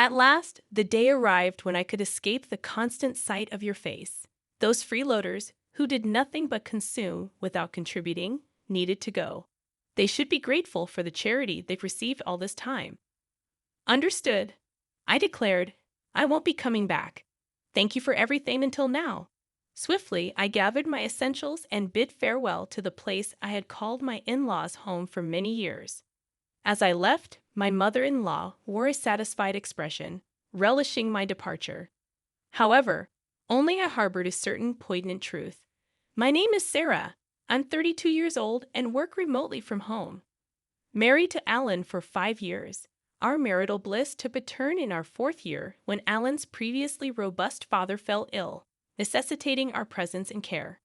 At last, the day arrived when I could escape the constant sight of your face. Those freeloaders, who did nothing but consume without contributing, needed to go. They should be grateful for the charity they've received all this time. Understood, I declared. I won't be coming back. Thank you for everything until now. Swiftly, I gathered my essentials and bid farewell to the place I had called my in-laws' home for many years. As I left, my mother-in-law wore a satisfied expression, relishing my departure. However, only I harbored a certain poignant truth. My name is Sarah. I'm 32 years old and work remotely from home. Married to Alan for 5 years, our marital bliss took a turn in our 4th year when Alan's previously robust father fell ill, necessitating our presence and care.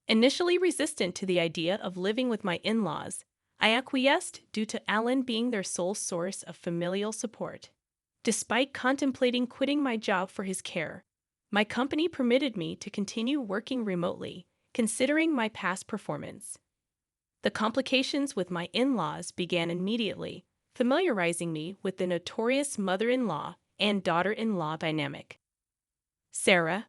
Initially resistant to the idea of living with my in-laws, I acquiesced due to Alan being their sole source of familial support. Despite contemplating quitting my job for his care, my company permitted me to continue working remotely, considering my past performance. The complications with my in-laws began immediately, familiarizing me with the notorious mother-in-law and daughter-in-law dynamic. Sarah,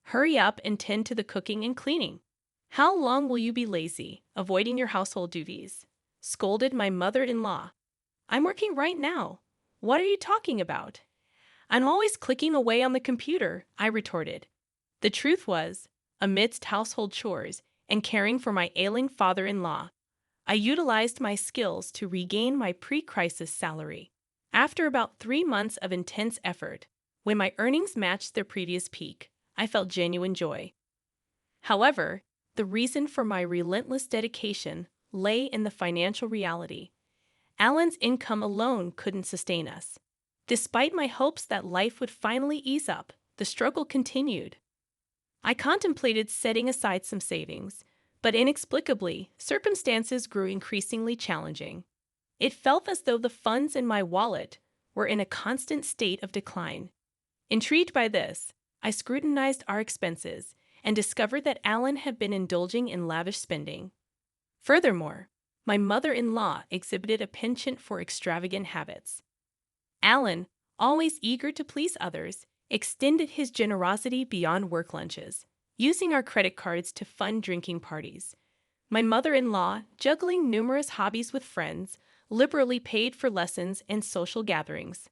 hurry up and tend to the cooking and cleaning. How long will you be lazy, avoiding your household duties? Scolded my mother-in-law. I'm working right now. What are you talking about? I'm always clicking away on the computer, I retorted. The truth was, amidst household chores and caring for my ailing father-in-law, I utilized my skills to regain my pre-crisis salary. After about 3 months of intense effort, when my earnings matched their previous peak, I felt genuine joy. However, the reason for my relentless dedication lay in the financial reality. Alan's income alone couldn't sustain us. Despite my hopes that life would finally ease up, the struggle continued. I contemplated setting aside some savings, but inexplicably, circumstances grew increasingly challenging. It felt as though the funds in my wallet were in a constant state of decline. Intrigued by this, I scrutinized our expenses and discovered that Alan had been indulging in lavish spending. Furthermore, my mother-in-law exhibited a penchant for extravagant habits. Alan, always eager to please others, extended his generosity beyond work lunches, using our credit cards to fund drinking parties. My mother-in-law, juggling numerous hobbies with friends, liberally paid for lessons and social gatherings.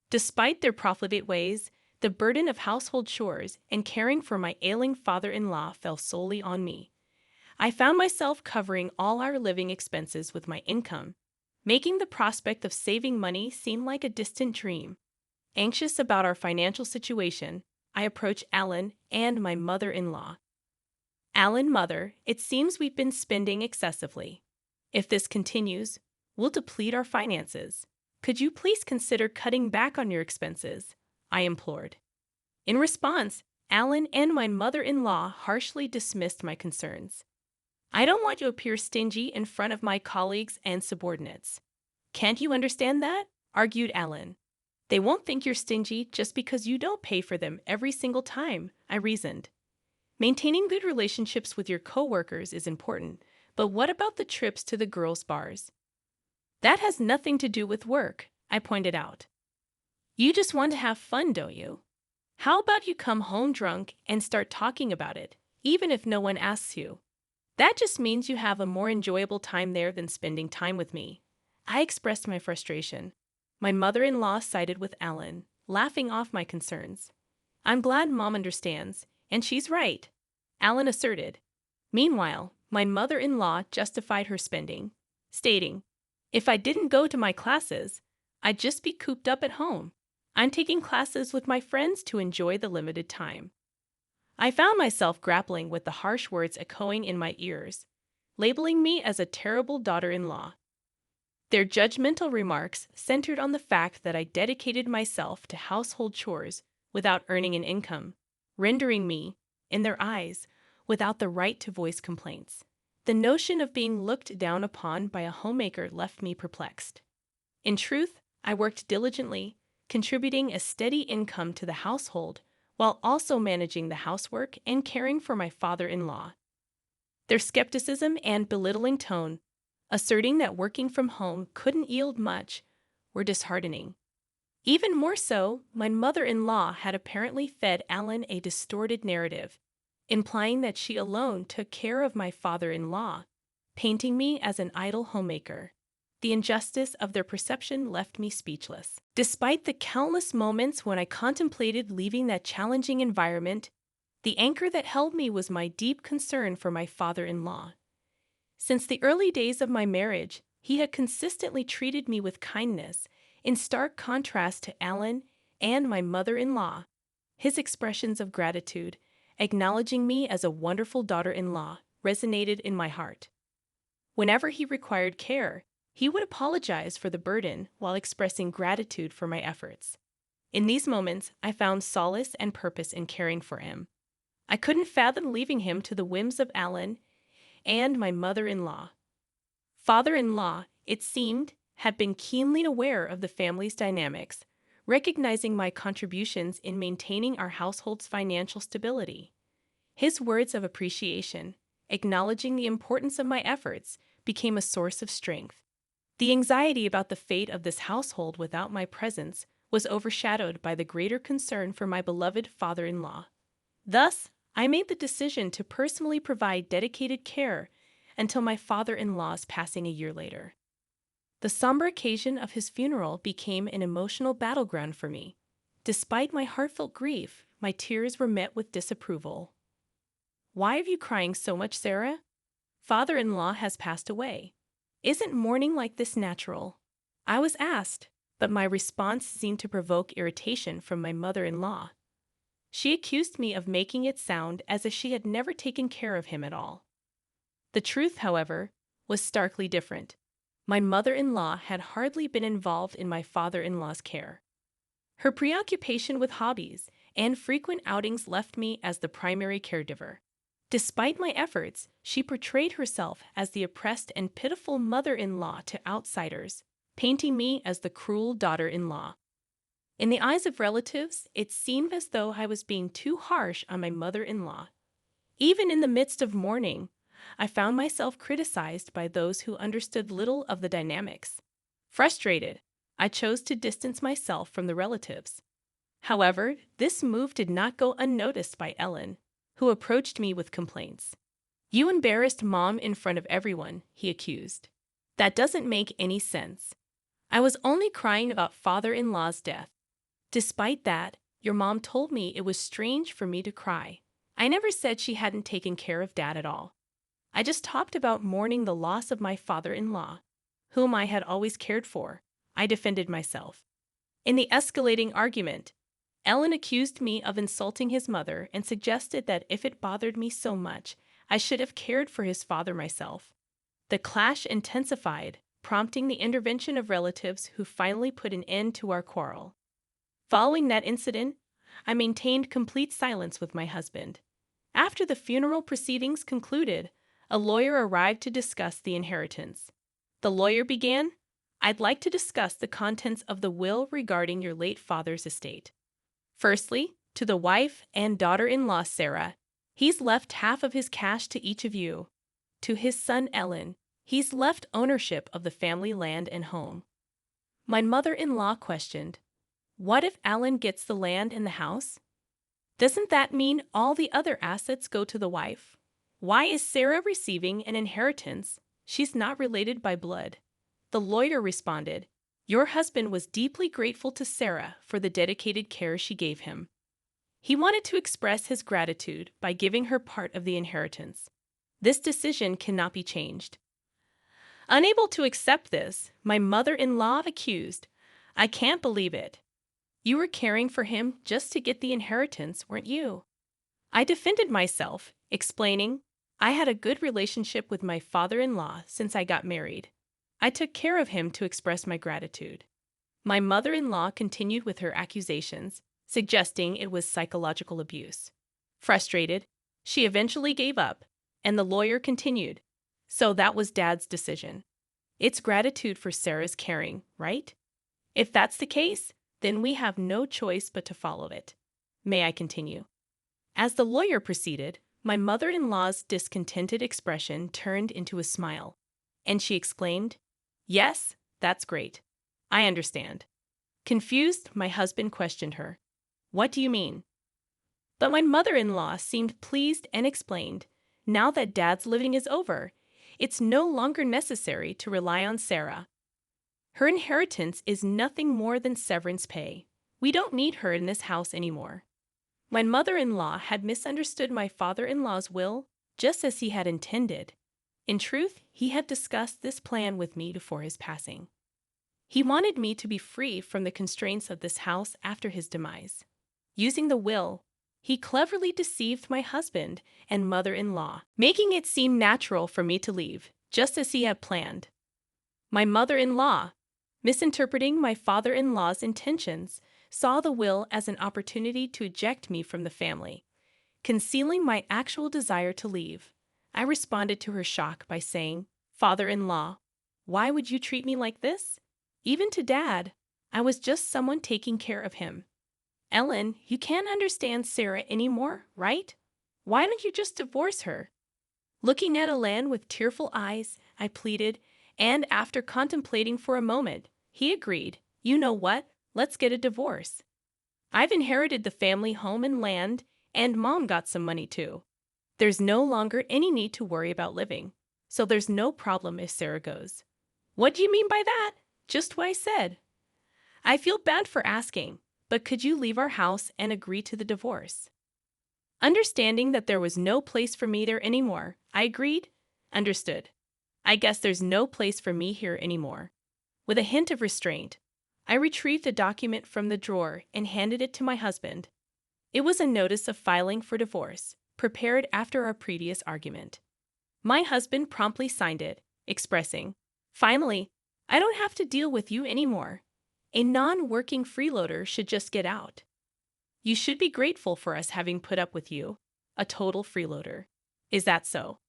Despite their profligate ways, the burden of household chores and caring for my ailing father-in-law fell solely on me. I found myself covering all our living expenses with my income, making the prospect of saving money seem like a distant dream. Anxious about our financial situation, I approached Alan and my mother-in-law. Alan, mother, it seems we've been spending excessively. If this continues, we'll deplete our finances. Could you please consider cutting back on your expenses? I implored. In response, Alan and my mother-in-law harshly dismissed my concerns. I don't want to appear stingy in front of my colleagues and subordinates. Can't you understand that? Argued Alan. They won't think you're stingy just because you don't pay for them every single time, I reasoned. Maintaining good relationships with your coworkers is important, but what about the trips to the girls' bars? That has nothing to do with work, I pointed out. You just want to have fun, don't you? How about you come home drunk and start talking about it, even if no one asks you? That just means you have a more enjoyable time there than spending time with me. I expressed my frustration. My mother-in-law sided with Alan, laughing off my concerns. I'm glad Mom understands, and she's right, Alan asserted. Meanwhile, my mother-in-law justified her spending, stating, if I didn't go to my classes, I'd just be cooped up at home. I'm taking classes with my friends to enjoy the limited time. I found myself grappling with the harsh words echoing in my ears, labeling me as a terrible daughter-in-law. Their judgmental remarks centered on the fact that I dedicated myself to household chores without earning an income, rendering me, in their eyes, without the right to voice complaints. The notion of being looked down upon by a homemaker left me perplexed. In truth, I worked diligently, contributing a steady income to the household while also managing the housework and caring for my father-in-law. Their skepticism and belittling tone, asserting that working from home couldn't yield much, were disheartening. Even more so, my mother-in-law had apparently fed Alan a distorted narrative, implying that she alone took care of my father-in-law, painting me as an idle homemaker. The injustice of their perception left me speechless. Despite the countless moments when I contemplated leaving that challenging environment, the anchor that held me was my deep concern for my father-in-law. Since the early days of my marriage, he had consistently treated me with kindness, in stark contrast to Alan and my mother-in-law. His expressions of gratitude, acknowledging me as a wonderful daughter-in-law, resonated in my heart. Whenever he required care, he would apologize for the burden while expressing gratitude for my efforts. In these moments, I found solace and purpose in caring for him. I couldn't fathom leaving him to the whims of Alan and my mother-in-law. Father-in-law, it seemed, had been keenly aware of the family's dynamics, recognizing my contributions in maintaining our household's financial stability. His words of appreciation, acknowledging the importance of my efforts, became a source of strength. The anxiety about the fate of this household without my presence was overshadowed by the greater concern for my beloved father-in-law. Thus, I made the decision to personally provide dedicated care until my father-in-law's passing a year later. The somber occasion of his funeral became an emotional battleground for me. Despite my heartfelt grief, my tears were met with disapproval. "Why are you crying so much, Sarah? Father-in-law has passed away. Isn't mourning like this natural?" I was asked, but my response seemed to provoke irritation from my mother-in-law. She accused me of making it sound as if she had never taken care of him at all. The truth, however, was starkly different. My mother-in-law had hardly been involved in my father-in-law's care. Her preoccupation with hobbies and frequent outings left me as the primary caregiver. Despite my efforts, she portrayed herself as the oppressed and pitiful mother-in-law to outsiders, painting me as the cruel daughter-in-law. In the eyes of relatives, it seemed as though I was being too harsh on my mother-in-law. Even in the midst of mourning, I found myself criticized by those who understood little of the dynamics. Frustrated, I chose to distance myself from the relatives. However, this move did not go unnoticed by Ellen, who approached me with complaints. "You embarrassed Mom in front of everyone," he accused. "That doesn't make any sense. I was only crying about father-in-law's death. Despite that, your mom told me it was strange for me to cry. I never said she hadn't taken care of Dad at all. I just talked about mourning the loss of my father-in-law, whom I had always cared for," I defended myself. In the escalating argument, Ellen accused me of insulting his mother and suggested that if it bothered me so much, I should have cared for his father myself. The clash intensified, prompting the intervention of relatives who finally put an end to our quarrel. Following that incident, I maintained complete silence with my husband. After the funeral proceedings concluded, a lawyer arrived to discuss the inheritance. The lawyer began, "I'd like to discuss the contents of the will regarding your late father's estate. Firstly, to the wife and daughter-in-law Sarah, he's left half of his cash to each of you. To his son Ellen, he's left ownership of the family land and home." My mother-in-law questioned, "What if Alan gets the land and the house? Doesn't that mean all the other assets go to the wife? Why is Sarah receiving an inheritance? She's not related by blood." The lawyer responded, "Your husband was deeply grateful to Sarah for the dedicated care she gave him. He wanted to express his gratitude by giving her part of the inheritance. This decision cannot be changed." Unable to accept this, my mother-in-law accused, "I can't believe it. You were caring for him just to get the inheritance, weren't you?" I defended myself, explaining, "I had a good relationship with my father-in-law since I got married. I took care of him to express my gratitude." My mother-in-law continued with her accusations, suggesting it was psychological abuse. Frustrated, she eventually gave up, and the lawyer continued, "So that was Dad's decision. It's gratitude for Sarah's caring, right? If that's the case, then we have no choice but to follow it. May I continue?" As the lawyer proceeded, my mother-in-law's discontented expression turned into a smile, and she exclaimed, "Yes, that's great. I understand. Confused, my husband questioned her. What do you mean? But my mother-in-law seemed pleased and explained, now that Dad's living is over, it's no longer necessary to rely on Sarah. Her inheritance is nothing more than severance pay. We don't need her in this house anymore. My mother-in-law had misunderstood my father-in-law's will, just as he had intended. In truth, he had discussed this plan with me before his passing. He wanted me to be free from the constraints of this house after his demise. Using the will, he cleverly deceived my husband and mother-in-law, making it seem natural for me to leave, just as he had planned. My mother-in-law, misinterpreting my father-in-law's intentions, saw the will as an opportunity to eject me from the family. Concealing my actual desire to leave, I responded to her shock by saying, "Father-in-law, why would you treat me like this? Even to Dad, I was just someone taking care of him. Ellen, you can't understand Sarah anymore, right? Why don't you just divorce her?" Looking at Ellen with tearful eyes, I pleaded, and after contemplating for a moment, he agreed. You know what? Let's get a divorce. I've inherited the family home and land, and Mom got some money too. There's no longer any need to worry about living, so there's no problem if Sarah goes. What do you mean by that? Just what I said. I feel bad for asking, but could you leave our house and agree to the divorce? Understanding that there was no place for me there anymore, I agreed. Understood. I guess there's no place for me here anymore. With a hint of restraint, I retrieved the document from the drawer and handed it to my husband. It was a notice of filing for divorce, prepared after our previous argument. My husband promptly signed it, expressing, "Finally, I don't have to deal with you anymore. A non-working freeloader should just get out. You should be grateful for us having put up with you, a total freeloader. Is that so?"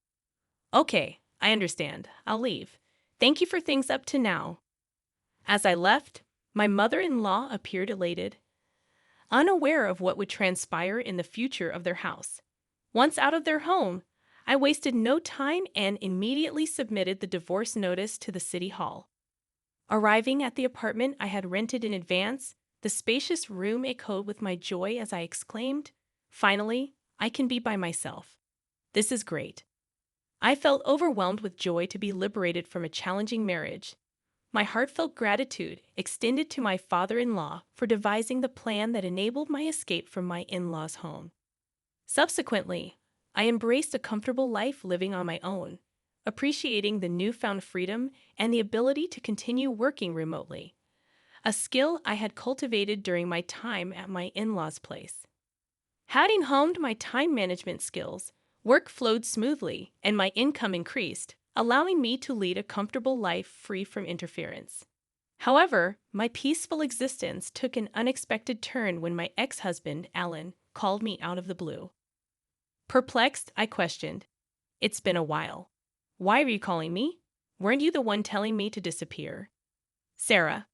"Okay, I understand. I'll leave. Thank you for things up to now." As I left, my mother-in-law appeared elated, unaware of what would transpire in the future of their house. Once out of their home, I wasted no time and immediately submitted the divorce notice to the city hall. Arriving at the apartment I had rented in advance, the spacious room echoed with my joy as I exclaimed, "Finally, I can be by myself. This is great." I felt overwhelmed with joy to be liberated from a challenging marriage. My heartfelt gratitude extended to my father-in-law for devising the plan that enabled my escape from my in-laws' home. Subsequently, I embraced a comfortable life living on my own, appreciating the newfound freedom and the ability to continue working remotely, a skill I had cultivated during my time at my in-laws' place. Having honed my time management skills, work flowed smoothly and my income increased, allowing me to lead a comfortable life free from interference. However, my peaceful existence took an unexpected turn when my ex-husband, Alan, called me out of the blue. Perplexed, I questioned, "It's been a while. Why are you calling me? Weren't you the one telling me to disappear?" "Sarah,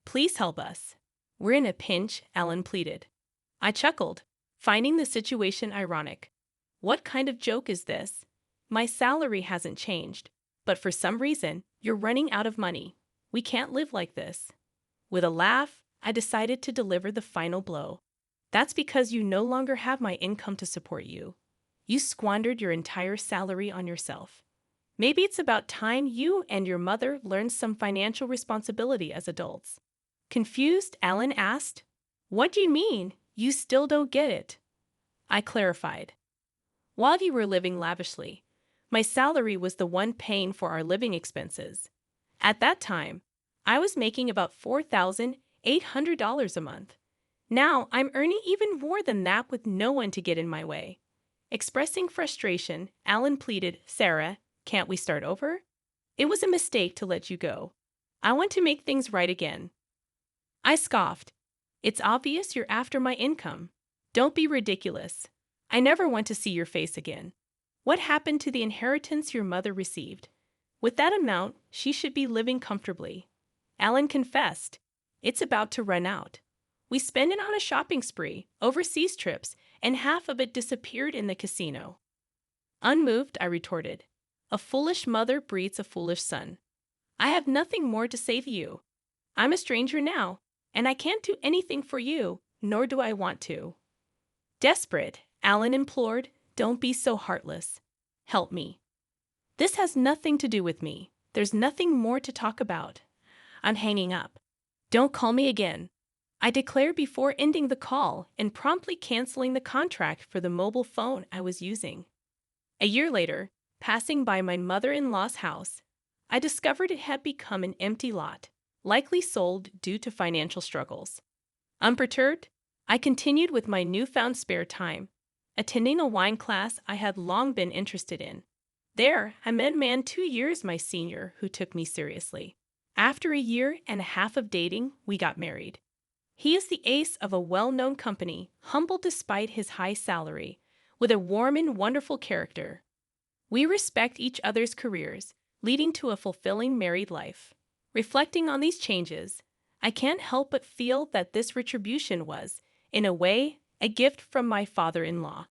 please help us. We're in a pinch," Alan pleaded. I chuckled, finding the situation ironic. What kind of joke is this? My salary hasn't changed, but for some reason, you're running out of money. We can't live like this. With a laugh, I decided to deliver the final blow. That's because you no longer have my income to support you. You squandered your entire salary on yourself. Maybe it's about time you and your mother learned some financial responsibility as adults. Confused, Alan asked, "What do you mean? You still don't get it?" I clarified. While you were living lavishly, my salary was the one paying for our living expenses. At that time, I was making about $4,800 a month. Now I'm earning even more than that with no one to get in my way. Expressing frustration, Alan pleaded, "Sarah, can't we start over? It was a mistake to let you go. I want to make things right again." I scoffed. "It's obvious you're after my income. Don't be ridiculous. I never want to see your face again. What happened to the inheritance your mother received? With that amount, she should be living comfortably." Alan confessed, "It's about to run out. We spent it on a shopping spree, overseas trips, and half of it disappeared in the casino." Unmoved, I retorted, "A foolish mother breeds a foolish son. I have nothing more to say to you. I'm a stranger now, and I can't do anything for you, nor do I want to." Desperate, Alan implored, "Don't be so heartless. Help me. This has nothing to do with me. There's nothing more to talk about." I'm hanging up. "Don't call me again," I declared before ending the call and promptly canceling the contract for the mobile phone I was using. A year later, passing by my mother-in-law's house, I discovered it had become an empty lot, likely sold due to financial struggles. Unperturbed, I continued with my newfound spare time, attending a wine class I had long been interested in. There, I met a man 2 years my senior who took me seriously. After a year and a half of dating, we got married. He is the ace of a well-known company, humble despite his high salary, with a warm and wonderful character. We respect each other's careers, leading to a fulfilling married life. Reflecting on these changes, I can't help but feel that this retribution was, in a way, a gift from my father-in-law.